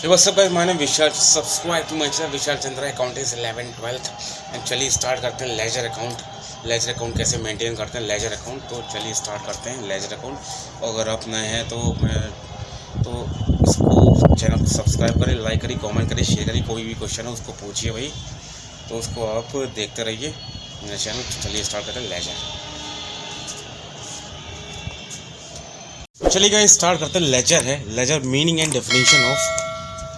Hey, what's up guys, my name is Vishal. Subscribe to my channel Vishal Chandra. Account is 11 12 and चलिए start करते हैं ledger account. Ledger account कैसे maintain करते हैं ledger account, तो चलिए start करते हैं लेजर अकाउंट। अगर आप नए हैं तो इसको चैनल को सब्सक्राइब करें, लाइक करिए, कमेंट करिए, शेयर करिए। कोई भी क्वेश्चन है उसको पूछिए भाई, तो उसको आप देखते रहिए मेरा चैनल। चलिए स्टार्ट करते हैं लेजर। चलिए गाइस स्टार्ट करते हैं। लेजर है, ledger meaning and definition of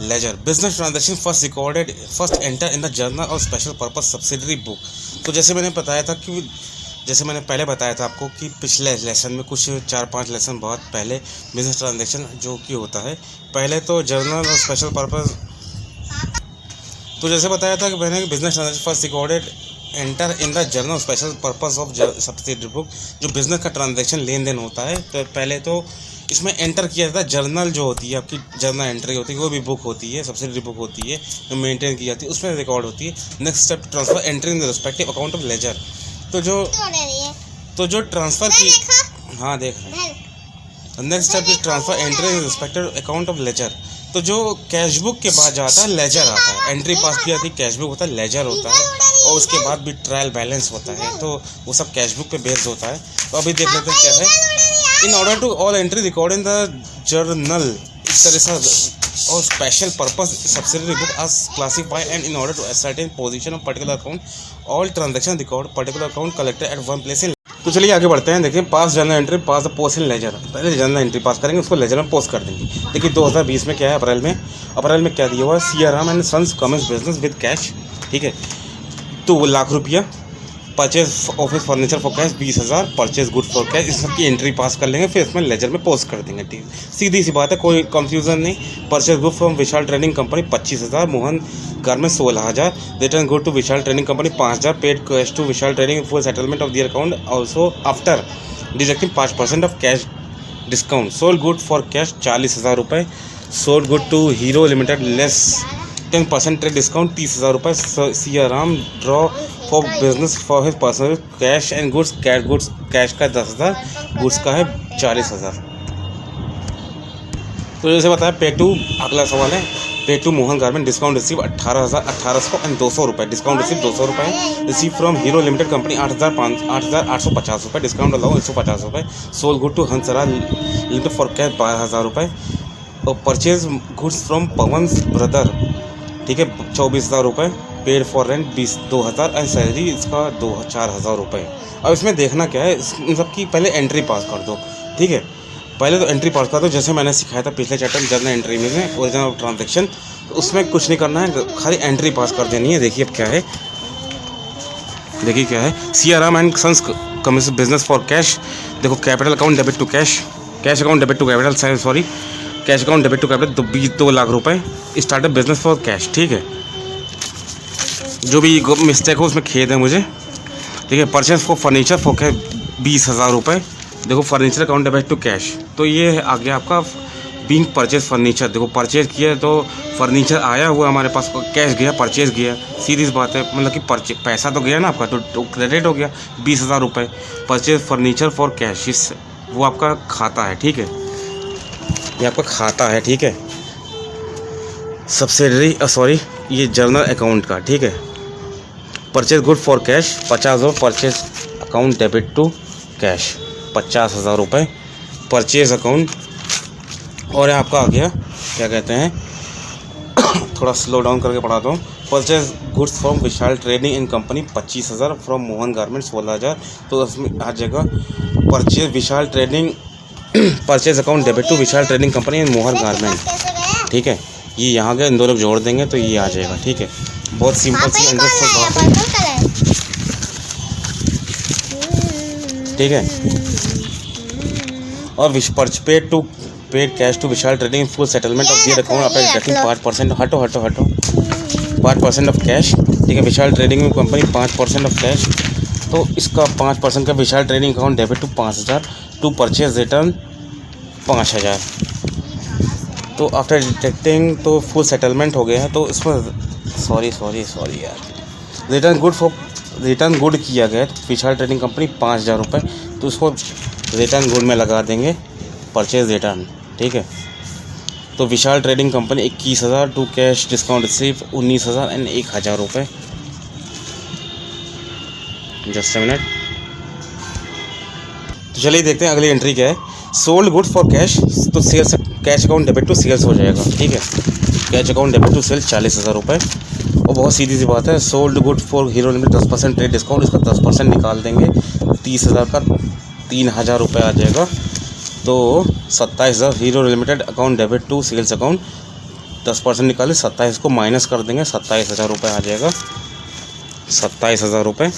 ledger. Business transaction first recorded first enter in the journal और स्पेशल पर्पस सब्सिडरी बुक। तो जैसे मैंने बताया था कि जैसे मैंने पहले बताया था आपको कि पिछले लेसन में कुछ 4-5 लेसन बहुत पहले बिजनेस ट्रांजैक्शन जो कि होता है पहले तो जर्नल और स्पेशल पर्पस। तो जैसे बताया था कि मैंने business transaction first recorded enter in the journal special purpose of subsidiary book. जो बिजनेस का ट्रांजैक्शन लेन देन होता है तो पहले तो इसमें एंटर किया जाता है। जर्नल जो होती है आपकी जर्नल एंट्री होती है, कोई भी बुक होती है, सब्सिडरी बुक होती है जो मेंटेन की जाती है, उसमें रिकॉर्ड होती है। Next step transfer entry in the respective account of ledger. तो जो ट्रांसफ़र की, हाँ देख रहे हैं। Next step is transfer entry in respective account of ledger. तो जो कैश बुक के बाद जाता है लेजर आता है। एंट्री पास की जाती है, कैश बुक होता है, लेजर होता है, और उसके बाद भी ट्रायल बैलेंस होता है। तो वो सब कैश बुक पे बेस्ड होता है। तो अभी देख लेते हैं क्या है। In order to all entry record in the journal, इस तरह से और special purpose subsidiary book as classified and in order to ascertain position of particular account, all transaction record particular account collected at one place in। तो चलिए आगे बढ़ते हैं। देखिए pass journal entry pass the post in ledger. पहले journal entry pass करेंगे, उसको laser में पोस्ट कर देंगे। देखिए 2020 में क्या है, अप्रैल में क्या दिया हुआ है, CRM and sons commences business with cash. ठीक है, तो वो ₹1,00,000 purchase office furniture for cash 20,000, purchase good for cash, इस सब की एंट्री पास कर लेंगे, फिर इसमें लेजर में पोस्ट कर देंगे। ठीक, सीधी सी बात है, कोई कंफ्यूजन नहीं। Purchase good from Vishal trading company 25,000, Mohan garment 16,000, return good to Vishal trading company 5,000, paid cash to Vishal trading full settlement of their account also after deducting 5% of cash discount. Sold good for cash 40,000 रुपये, sold good to hero limited less 10% trade discount 30,000 रुपये। Siaram draw for business for his personal cash and goods, cash का 10,000, goods का है 40,000। तो जैसे बताया पे to, अगला सवाल है pay to Mohan garment discount receive 18,000 and 200 रुपये, डिस्काउंट रिसीव 200 रुपये, receive from hero limited company 8,850 रुपये, डिस्काउंट अलाउ 150 रुपये। सोल गुड टू हंसरा लिमिटेड फॉर कैश 12,000 रुपये, और purchase goods from Pawan brother, ठीक है 24,000 रुपये, paid for rent 2,000 and salary इसका 4,000 रुपये। अब इसमें देखना क्या है, इन सब की पहले एंट्री पास कर दो। ठीक है, पहले तो एंट्री पास कर दो, जैसे मैंने सिखाया था पिछले चैप्टर में जर्नल एंट्री में ओरिजिनल ऑफ ट्रांजैक्शन, तो उसमें कुछ नहीं करना है, खाली एंट्री पास कर देनी है। देखिए अब क्या है, देखिए क्या है, CRM and sons commission business for cash. देखो capital account debit to cash, cash account debit to capital, sorry cash account debit to capital 2 lakh रुपए, स्टार्टअप बिजनेस फॉर कैश। ठीक है, जो भी मिस्टेक हो उसमें खेद है मुझे। ठीक है, purchase for furniture for cash 20,000 रुपये। देखो furniture account debit to cash, तो ये आ गया आपका बीइंग परचेज फर्नीचर। देखो परचेज किया तो फर्नीचर आया हुआ हमारे पास, कैश गया, परचेज गया, सीधी सी बात है। मतलब कि पैसा तो गया ना आपका, तो क्रेडिट हो गया 20,000 रुपये। परचेज फर्नीचर फॉर कैश, इस वो आपका खाता है। ठीक है, ये आपका खाता है। ठीक है, सब्सिडरी सॉरी ये जर्नल अकाउंट का। ठीक है, purchase good for cash 50,000, purchase account debit to cash 50,000 रुपये, परचेज अकाउंट। और आपका आ गया क्या कहते हैं थोड़ा स्लो डाउन करके पढ़ाता हूँ। Purchase goods from Vishal trading in company 25,000, from Mohan garment 16,000, तो उसमें आ जाएगा purchase Vishal trading, purchase account debit to Vishal trading company in Mohan garment. ठीक है, ये यहाँ के इन दोनों जोड़ देंगे तो ये आ जाएगा। ठीक है, बहुत सिंपल सी अंडरस्टूड बात है। ठीक है, और paid cash to Vishal trading full settlement of their account after deducting 5%, हटो 5% ऑफ कैश। ठीक है, Vishal trading company 5% of cash, तो इसका 5% का Vishal trading account debit to 5,000, to purchase return 5,000। तो आफ्टर डिटेक्टिंग तो फुल सेटलमेंट हो गया है, तो इसमें सॉरी यार, रिटर्न गुड किया गया विशाल ट्रेडिंग कंपनी 5,000 रुपये, तो उसको रिटर्न गुड में लगा देंगे परचेज रिटर्न। ठीक है, तो Vishal trading company 21,000 to cash discount receive 19,000 and 1,000 रुपये। Just a minute. तो चलिए देखते हैं अगली एंट्री क्या है। सोल्ड गुड्स फॉर कैश, तो sales cash account debit to sales हो जाएगा, ठीक है। Cash account debit to sales 40,000 रुपये। और बहुत सीधी सी बात है, sold good for hero limited 10% trade discount, इसका 10% निकाल देंगे, 30,000 का 3,000 रुपये आ जाएगा। तो 27,000 hero limited account debit to sales account 10% निकाले, 27 को माइनस कर देंगे, 27,000 रुपये आ जाएगा, 27,000 रुपये,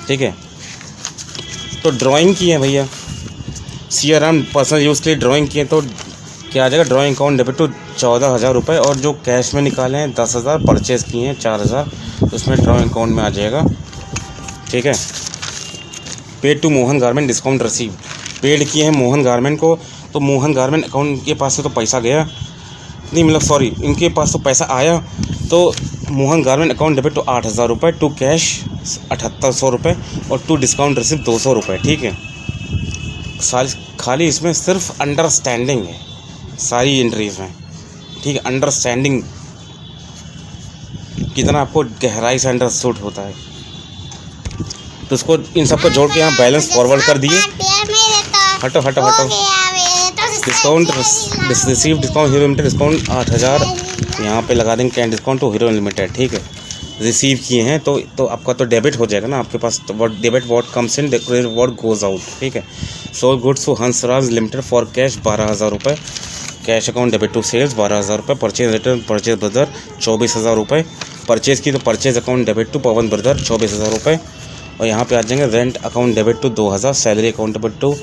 ठीक है। तो ड्राइंग की है भैया, CRM पर्सनल यूज़ के लिए ड्राइंग किए तो क्या आ जाएगा, ड्राइंग अकाउंट डेबिट टू 14,000 रुपये। और जो कैश में निकाले हैं 10,000, परचेज़ किए हैं 4,000, तो उसमें ड्राइंग अकाउंट में आ जाएगा, ठीक है। Paid to Mohan garment discount receive, paid किए हैं मोहन गारमेंट को, तो मोहन गारमेंट अकाउंट के पास से तो पैसा गया नहीं, मतलब सॉरी, इनके पास तो पैसा आया, तो Mohan garment account debit to 8,000 रुपये, टू कैश 7,800 रुपये और टू डिस्काउंट रिसीव 200 रुपये, ठीक है। खाली इसमें सिर्फ अंडरस्टैंडिंग है सारी एंट्रीज में, ठीक है। अंडरस्टैंडिंग कितना आपको गहराई से अंडरस्टूड होता है, तो उसको इन सबको जोड़ के यहाँ बैलेंस फॉरवर्ड कर दिए। हटो हटो हटो। Discount receive discount hero limited discount 8,000 यहाँ पे लगा देंगे, can discount to hero limited, ठीक है। रिसीव किए हैं तो आपका तो डेबिट हो जाएगा ना आपके पास, तो what debit what comes in what goes out, ठीक है। So goods to Hansraj limited for cash 12,000 रुपये, cash account debit to sales 12,000 रुपये, परचेज रिटर्न परचेज ब्रदर 24,000 रुपये, परचेज़ की तो purchase account debit to Pawan brother 24,000 रुपये। और यहाँ पे आ जाएंगे rent account debit to 2,000, salary account debit to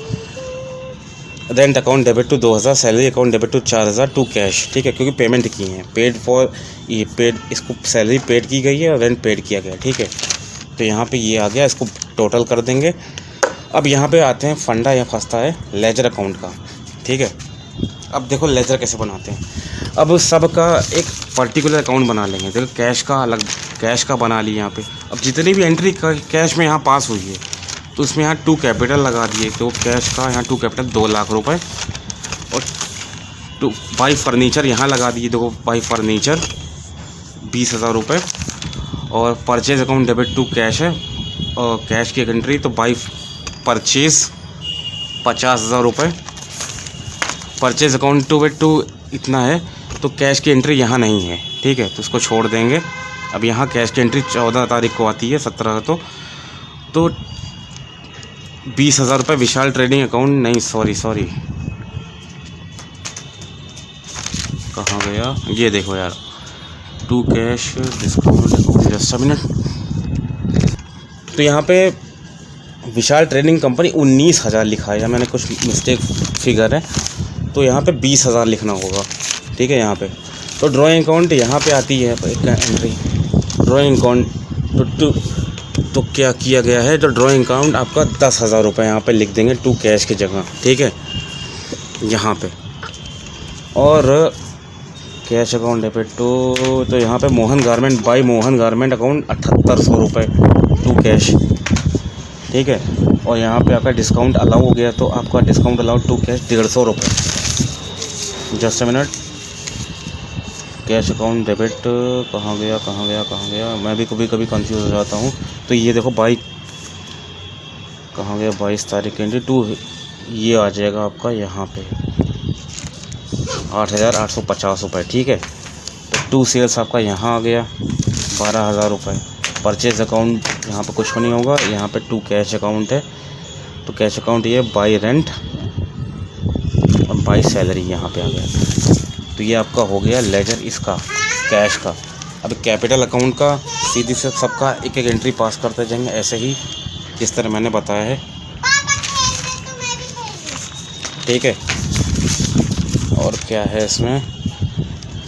rent account debit to 2,000, salary account debit to 4,000 to cash, ठीक है, क्योंकि पेमेंट की है, पेड फॉर ये पेड, इसको सैलरी पेड की गई है और रेंट पेड किया गया, ठीक है। तो यहाँ पे ये आ गया, इसको टोटल कर देंगे। अब यहाँ पे आते हैं फंडा या फंसता है लेजर अकाउंट का, ठीक है। अब देखो लेजर कैसे बनाते हैं। अब सबका एक पर्टिकुलर अकाउंट बना लेंगे, देखो कैश का अलग, कैश का बना लिया यहाँ पे। अब जितनी भी एंट्री कैश में यहाँ पास हुई है तो उसमें यहाँ 2 कैपिटल लगा दिए, तो कैश का यहाँ 2 कैपिटल 2 लाख रुपए, और 2 बाई फर्नीचर यहाँ लगा दिए, देखो बाई फर्नीचर 20,000 रुपये, और purchase account debit to cash है, और कैश की एंट्री तो बाई परचेज 50,000 रुपये, परचेज अकाउंट टू इतना है, तो कैश की एंट्री यहाँ नहीं है, ठीक है, तो उसको छोड़ देंगे। अब यहाँ कैश की एंट्री 14 तारीख को आती है, 17 तो 20,000 रुपये विशाल ट्रेडिंग अकाउंट, नहीं सॉरी कहाँ गया, ये देखो यार, to cash discount account, just a minute. तो यहाँ पे विशाल ट्रेडिंग कंपनी 19,000 लिखा है, या मैंने कुछ मिस्टेक फिगर है, तो यहाँ पे 20,000 लिखना होगा, ठीक है। यहाँ पे तो ड्राइंग अकाउंट यहाँ पे आती है एक एंट्री, ड्राइंग अकाउंट तो क्या किया गया है, तो ड्राइंग अकाउंट आपका 10,000 रुपये यहाँ पे लिख देंगे टू कैश की जगह, ठीक है, यहाँ पे। और कैश अकाउंट डेबिट तो यहाँ पे Mohan garment by Mohan garment account 7,800 रुपये टू कैश, ठीक है। और यहाँ पे आपका डिस्काउंट अलाउ हो गया, तो आपका डिस्काउंट अलाउ टू कैश 150 रुपये। Just a minute, cash account debit कहाँ गया, मैं भी कभी कंफ्यूज हो जाता हूँ। तो ये देखो बाई कहाँ गया, 22 तारीख एंट्री टू, ये आ जाएगा आपका यहाँ पे 8,850 रुपये, ठीक है। तो टू सेल्स आपका यहाँ आ गया 12,000 रुपये। परचेज अकाउंट यहाँ पे कुछ नहीं होगा, यहाँ पे टू कैश अकाउंट है, तो कैश अकाउंट ये बाई रेंट और बाई सैलरी यहाँ पे आ गया। तो ये आपका हो गया लेजर इसका कैश का। अब कैपिटल अकाउंट का सीधी से सबका एक एक एंट्री पास करते जाएंगे, ऐसे ही जिस तरह मैंने बताया है, ठीक है। और क्या है इसमें,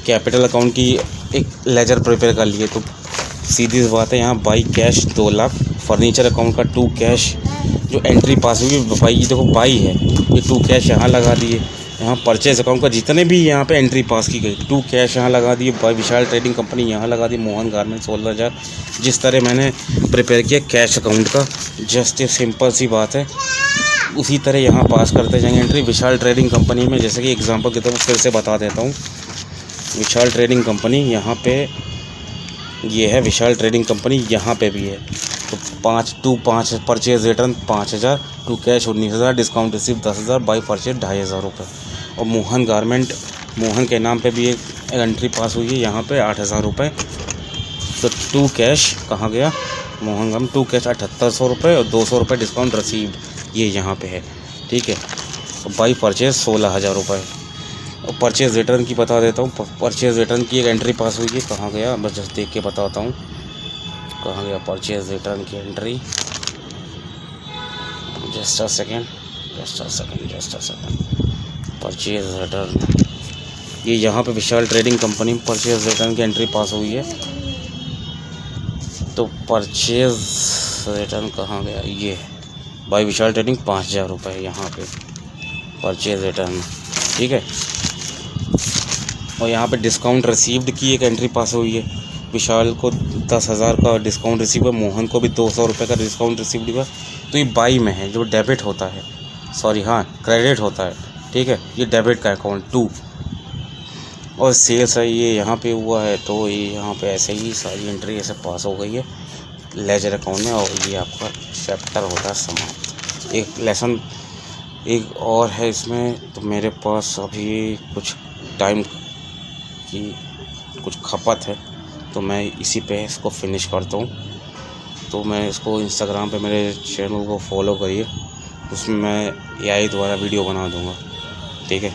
कैपिटल अकाउंट की एक लेजर प्रिपेयर कर लिए, तो सीधी सी बात है, यहाँ by cash 2 lakh, furniture account का टू कैश जो एंट्री पास हुई बाई, ये देखो बाई है, ये टू कैश यहाँ लगा दिए। यहाँ परचेज अकाउंट का जितने भी यहाँ पे एंट्री पास की गई, टू कैश यहाँ लगा दिए, बाई विशाल ट्रेडिंग कंपनी यहाँ लगा दी, मोहन गारमेंट 16,000, जिस तरह मैंने प्रिपेयर किया कैश अकाउंट का, जस्ट ये सिंपल सी बात है, उसी तरह यहाँ पास करते जाएंगे एंट्री विशाल ट्रेडिंग कंपनी में। जैसे कि एग्जांपल के तौर पर फिर से बता देता हूँ, विशाल ट्रेडिंग कंपनी यहाँ पे ये है, विशाल ट्रेडिंग कंपनी यहाँ पे भी है। तो 5 purchase return 5,000, to cash 19,000, discount receive 10,000, by purchase 2,500 रुपये। और मोहन गारमेंट, मोहन के नाम पे भी एक एंट्री पास हुई है यहाँ पे 8,000 रुपये। तो टू कैश कहाँ गया, मोहन गारमेंट टू कैश 7,800 रुपये और 200 रुपये डिस्काउंट रिसीव्ड, ये यहाँ पे है, ठीक है। बाई परचेज 16,000 रुपये। और परचेज़ रिटर्न की बता देता हूँ। परचेज़ रिटर्न की एक एंट्री पास हुई है, कहाँ गया बस जस्ट देख के बताता हूँ कहाँ गया परचेज़ रिटर्न की entry. Just a second. Purchase return, ये यहाँ पे विशाल ट्रेडिंग कंपनी में परचेज़ रिटर्न की एंट्री पास हुई है। तो परचेज़ रिटर्न कहाँ गया, ये बाई विशाल ट्रेडिंग 5,000 रुपये यहाँ पे परचेज़ रिटर्न, ठीक है। और यहाँ पे डिस्काउंट रिसीव्ड की एक एंट्री पास हुई है। विशाल को 10,000 का डिस्काउंट रिसीव है, मोहन को भी 200 रुपये का डिस्काउंट रिसीव्ड हुआ। तो ये बाई में है, जो डेबिट होता है, सॉरी हाँ क्रेडिट होता है, ठीक है। ये डेबिट का अकाउंट 2 और सेल्स है, ये यहाँ पे हुआ है। तो ये यहाँ पे ऐसे ही सारी एंट्री ऐसे पास हो गई है लेजर अकाउंट में। और ये आपका चैप्टर होता है समाप्त। एक लेसन एक और है इसमें, तो मेरे पास अभी कुछ टाइम की कुछ खपत है, तो मैं इसी पे इसको फिनिश करता हूँ। तो मैं इसको इंस्टाग्राम पे मेरे चैनल को फॉलो करिए, उसमें मैं AI द्वारा वीडियो बना दूँगा, ठीक है।